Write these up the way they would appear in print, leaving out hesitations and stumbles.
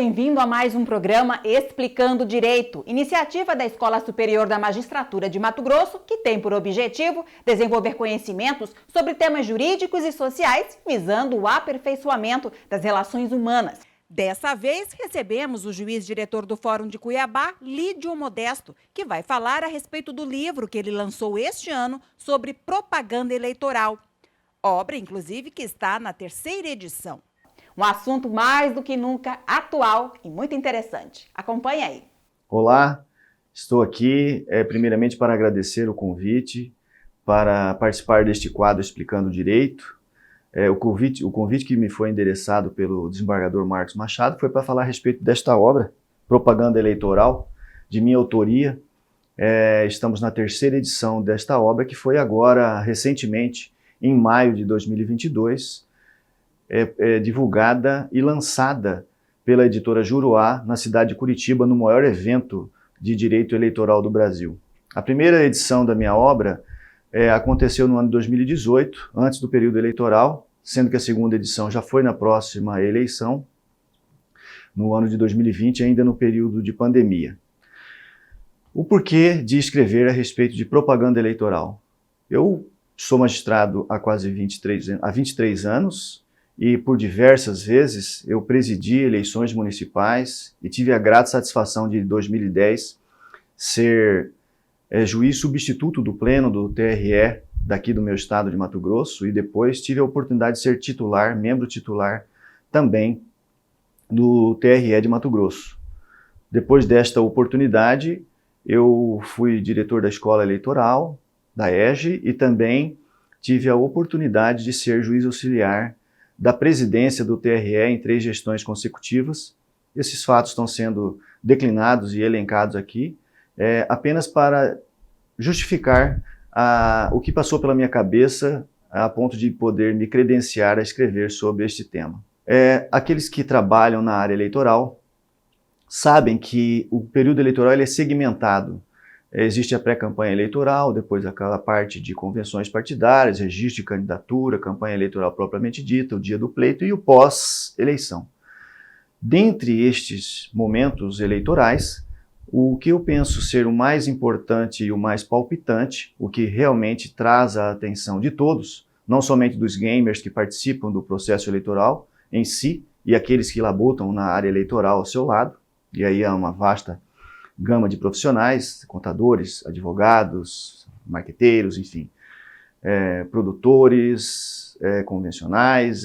bem-vindo a mais um programa Explicando Direito, iniciativa da Escola Superior da Magistratura de Mato Grosso, que tem por objetivo desenvolver conhecimentos sobre temas jurídicos e sociais, visando o aperfeiçoamento das relações humanas. Dessa vez, recebemos o juiz-diretor do Fórum de Cuiabá, Lídio Modesto, que vai falar a respeito do livro que ele lançou este ano sobre propaganda eleitoral. Obra, inclusive, que está na 3ª edição. Um assunto mais do que nunca atual e muito interessante. Acompanhe aí. Olá, estou aqui primeiramente para agradecer o convite para participar deste quadro Explicando Direito. O convite que me foi endereçado pelo desembargador Marcos Machado foi para falar a respeito desta obra, Propaganda Eleitoral, de minha autoria. Estamos na 3ª edição desta obra, que foi agora, recentemente, em maio de 2022, divulgada e lançada pela editora Juruá, na cidade de Curitiba, no maior evento de direito eleitoral do Brasil. A primeira edição da minha obra aconteceu no ano de 2018, antes do período eleitoral, sendo que a segunda edição já foi na próxima eleição, no ano de 2020, ainda no período de pandemia. O porquê de escrever a respeito de propaganda eleitoral? Eu sou magistrado há quase 23 anos, e por diversas vezes eu presidi eleições municipais e tive a grata satisfação de, em 2010, ser juiz substituto do pleno do TRE daqui do meu estado de Mato Grosso, e depois tive a oportunidade de ser titular, membro titular também do TRE de Mato Grosso. Depois desta oportunidade, eu fui diretor da Escola Eleitoral, da EJE, e também tive a oportunidade de ser juiz auxiliar da presidência do TRE em 3 gestões consecutivas. Esses fatos estão sendo declinados e elencados aqui, apenas para justificar o que passou pela minha cabeça a ponto de poder me credenciar a escrever sobre este tema. Aqueles que trabalham na área eleitoral sabem que o período eleitoral ele é segmentado. Existe a pré-campanha eleitoral, depois aquela parte de convenções partidárias, registro de candidatura, campanha eleitoral propriamente dita, o dia do pleito e o pós-eleição. Dentre estes momentos eleitorais, o que eu penso ser o mais importante e o mais palpitante, o que realmente traz a atenção de todos, não somente dos gamers que participam do processo eleitoral em si, e aqueles que labutam na área eleitoral ao seu lado, e aí há uma vasta gama de profissionais, contadores, advogados, marqueteiros, enfim, produtores convencionais,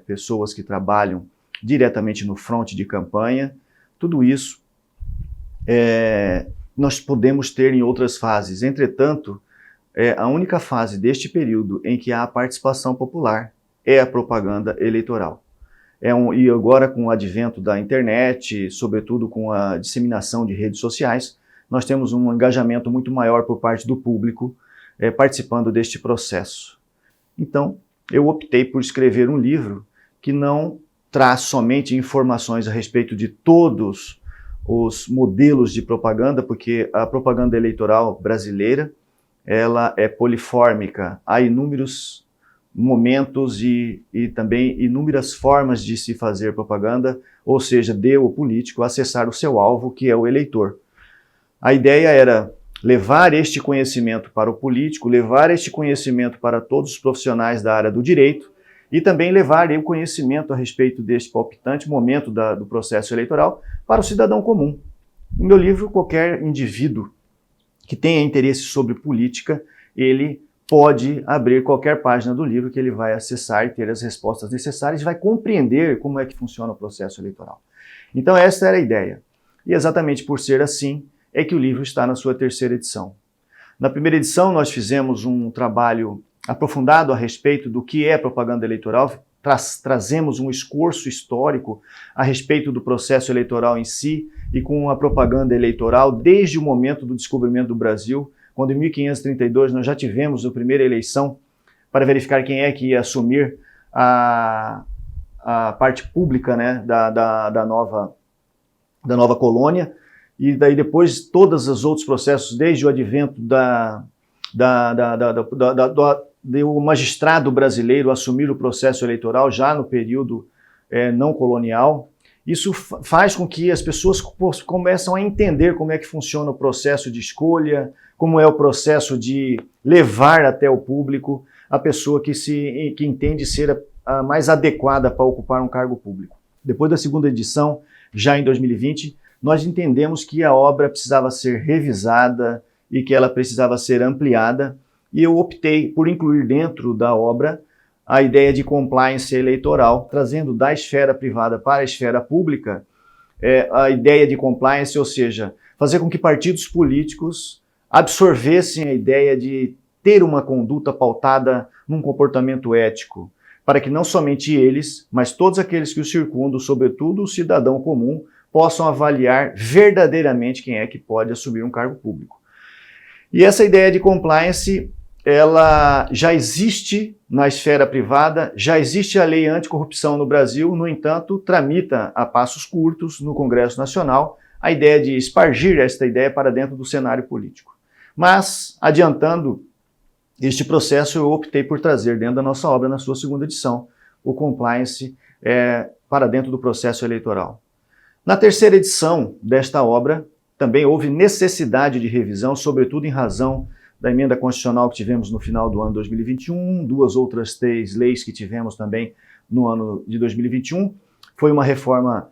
pessoas que trabalham diretamente no fronte de campanha. Tudo isso nós podemos ter em outras fases. Entretanto, a única fase deste período em que há a participação popular é a propaganda eleitoral. E agora, com o advento da internet, sobretudo com a disseminação de redes sociais, nós temos um engajamento muito maior por parte do público participando deste processo. Então, eu optei por escrever um livro que não traz somente informações a respeito de todos os modelos de propaganda, porque a propaganda eleitoral brasileira ela é polifórmica, há inúmeros momentos e também inúmeras formas de se fazer propaganda, ou seja, de o político acessar o seu alvo, que é o eleitor. A ideia era levar este conhecimento para o político, levar este conhecimento para todos os profissionais da área do direito e também levar o conhecimento a respeito deste palpitante momento do processo eleitoral para o cidadão comum. No meu livro, qualquer indivíduo que tenha interesse sobre política, ele pode abrir qualquer página do livro que ele vai acessar e ter as respostas necessárias e vai compreender como é que funciona o processo eleitoral. Então essa era a ideia. E exatamente por ser assim, é que o livro está na sua 3ª edição. Na primeira edição nós fizemos um trabalho aprofundado a respeito do que é propaganda eleitoral, trazemos um esforço histórico a respeito do processo eleitoral em si e com a propaganda eleitoral desde o momento do descobrimento do Brasil, quando em 1532 nós já tivemos a primeira eleição para verificar quem é que ia assumir a parte pública, né, da nova colônia, e daí depois todos os outros processos, desde o advento do magistrado brasileiro assumir o processo eleitoral já no período não colonial, Isso faz com que as pessoas começam a entender como é que funciona o processo de escolha, como é o processo de levar até o público a pessoa que entende ser a mais adequada para ocupar um cargo público. Depois da segunda edição, já em 2020, nós entendemos que a obra precisava ser revisada e que ela precisava ser ampliada, e eu optei por incluir dentro da obra a ideia de compliance eleitoral, trazendo da esfera privada para a esfera pública a ideia de compliance, ou seja, fazer com que partidos políticos absorvessem a ideia de ter uma conduta pautada num comportamento ético, para que não somente eles, mas todos aqueles que o circundam, sobretudo o cidadão comum, possam avaliar verdadeiramente quem é que pode assumir um cargo público. E essa ideia de compliance, ela já existe na esfera privada, já existe a lei anticorrupção no Brasil, no entanto, tramita a passos curtos no Congresso Nacional a ideia de espargir esta ideia para dentro do cenário político. Mas, adiantando este processo, eu optei por trazer dentro da nossa obra, na sua segunda edição, o compliance para dentro do processo eleitoral. Na terceira edição desta obra, também houve necessidade de revisão, sobretudo em razão da emenda constitucional que tivemos no final do ano 2021, duas outras 3 leis que tivemos também no ano de 2021. Foi uma reforma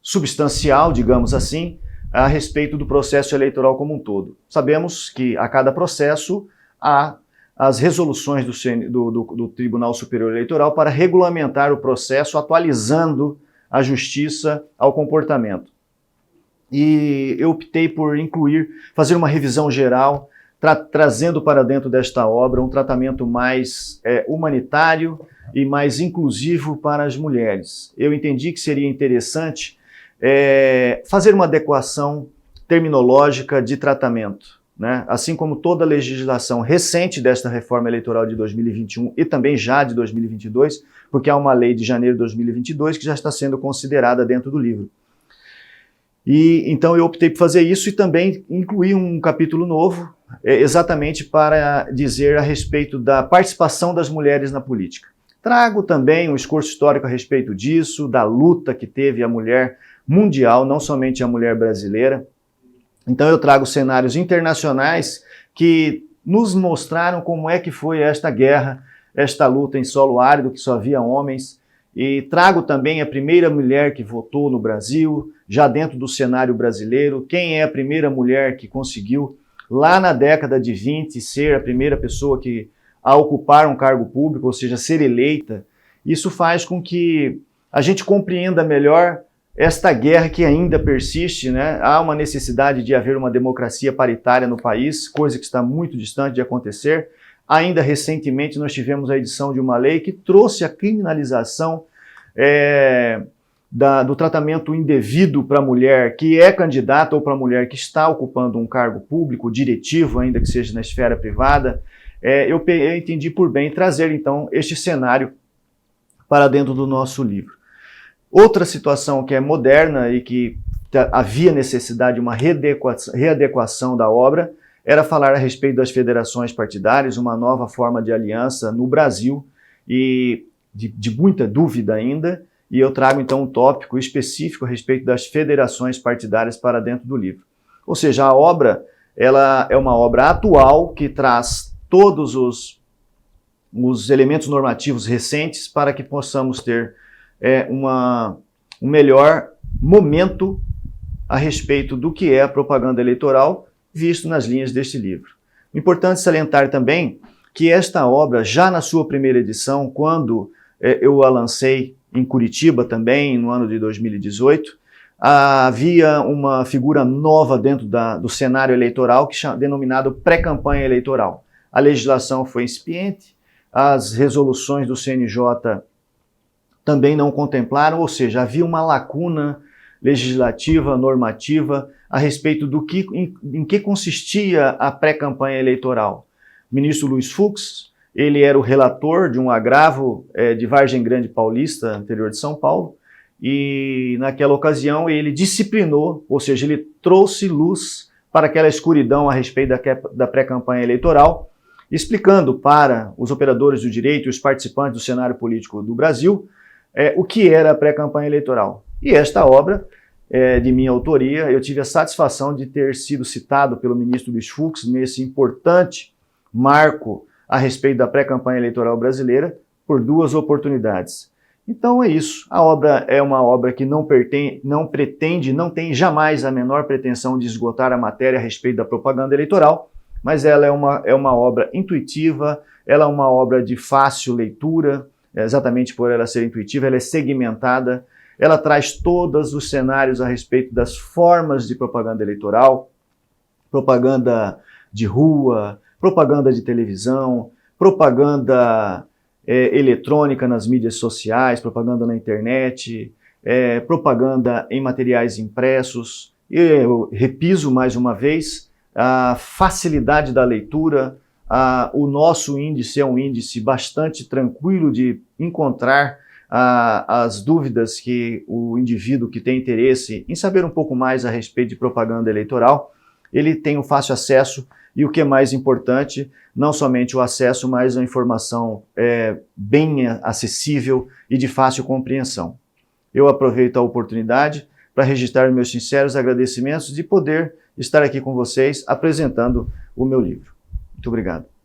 substancial, digamos assim, a respeito do processo eleitoral como um todo. Sabemos que a cada processo há as resoluções do Tribunal Superior Eleitoral para regulamentar o processo, atualizando a justiça ao comportamento. E eu optei por fazer uma revisão geral, trazendo para dentro desta obra um tratamento mais humanitário e mais inclusivo para as mulheres. Eu entendi que seria interessante fazer uma adequação terminológica de tratamento, né? Assim como toda a legislação recente desta reforma eleitoral de 2021 e também já de 2022, porque há uma lei de janeiro de 2022 que já está sendo considerada dentro do livro. E então eu optei por fazer isso e também incluir um capítulo novo, exatamente para dizer a respeito da participação das mulheres na política. Trago também um discurso histórico a respeito disso, da luta que teve a mulher mundial, não somente a mulher brasileira. Então eu trago cenários internacionais que nos mostraram como é que foi esta guerra, esta luta em solo árido, que só havia homens. E trago também a primeira mulher que votou no Brasil, já dentro do cenário brasileiro. Quem é a primeira mulher que conseguiu, lá na década de 20, ser a primeira pessoa a ocupar um cargo público, ou seja, ser eleita. Isso faz com que a gente compreenda melhor esta guerra que ainda persiste, né? Há uma necessidade de haver uma democracia paritária no país, coisa que está muito distante de acontecer. Ainda recentemente nós tivemos a edição de uma lei que trouxe a criminalização do tratamento indevido para a mulher que é candidata ou para a mulher que está ocupando um cargo público, diretivo, ainda que seja na esfera privada. Eu entendi por bem trazer então este cenário para dentro do nosso livro. Outra situação que é moderna e que havia necessidade de uma readequação da obra era falar a respeito das federações partidárias, uma nova forma de aliança no Brasil e de muita dúvida ainda, e eu trago então um tópico específico a respeito das federações partidárias para dentro do livro. Ou seja, a obra ela é uma obra atual que traz todos os elementos normativos recentes para que possamos ter um melhor momento a respeito do que é a propaganda eleitoral visto nas linhas deste livro. Importante salientar também que esta obra, já na sua primeira edição, quando eu a lancei em Curitiba também, no ano de 2018, havia uma figura nova dentro do cenário eleitoral, denominado pré-campanha eleitoral. A legislação foi incipiente, as resoluções do CNJ também não contemplaram, ou seja, havia uma lacuna legislativa, normativa, a respeito em que consistia a pré-campanha eleitoral. O ministro Luiz Fux, ele era o relator de um agravo de Vargem Grande Paulista, interior de São Paulo, e naquela ocasião ele disciplinou, ou seja, ele trouxe luz para aquela escuridão a respeito da pré-campanha eleitoral, explicando para os operadores do direito e os participantes do cenário político do Brasil o que era a pré-campanha eleitoral. E esta obra de minha autoria, eu tive a satisfação de ter sido citado pelo ministro Luiz Fux nesse importante marco a respeito da pré-campanha eleitoral brasileira por 2 oportunidades. Então é isso, a obra é uma obra que não tem jamais a menor pretensão de esgotar a matéria a respeito da propaganda eleitoral, mas ela é uma obra intuitiva, ela é uma obra de fácil leitura, exatamente por ela ser intuitiva, ela é segmentada, ela traz todos os cenários a respeito das formas de propaganda eleitoral, propaganda de rua, propaganda de televisão, propaganda eletrônica nas mídias sociais, propaganda na internet, propaganda em materiais impressos. E eu repiso mais uma vez, a facilidade da leitura, o nosso índice é um índice bastante tranquilo de encontrar as dúvidas que o indivíduo que tem interesse em saber um pouco mais a respeito de propaganda eleitoral, ele tem um fácil acesso e o que é mais importante, não somente o acesso, mas a informação bem acessível e de fácil compreensão. Eu aproveito a oportunidade para registrar meus sinceros agradecimentos de poder estar aqui com vocês apresentando o meu livro. Muito obrigado.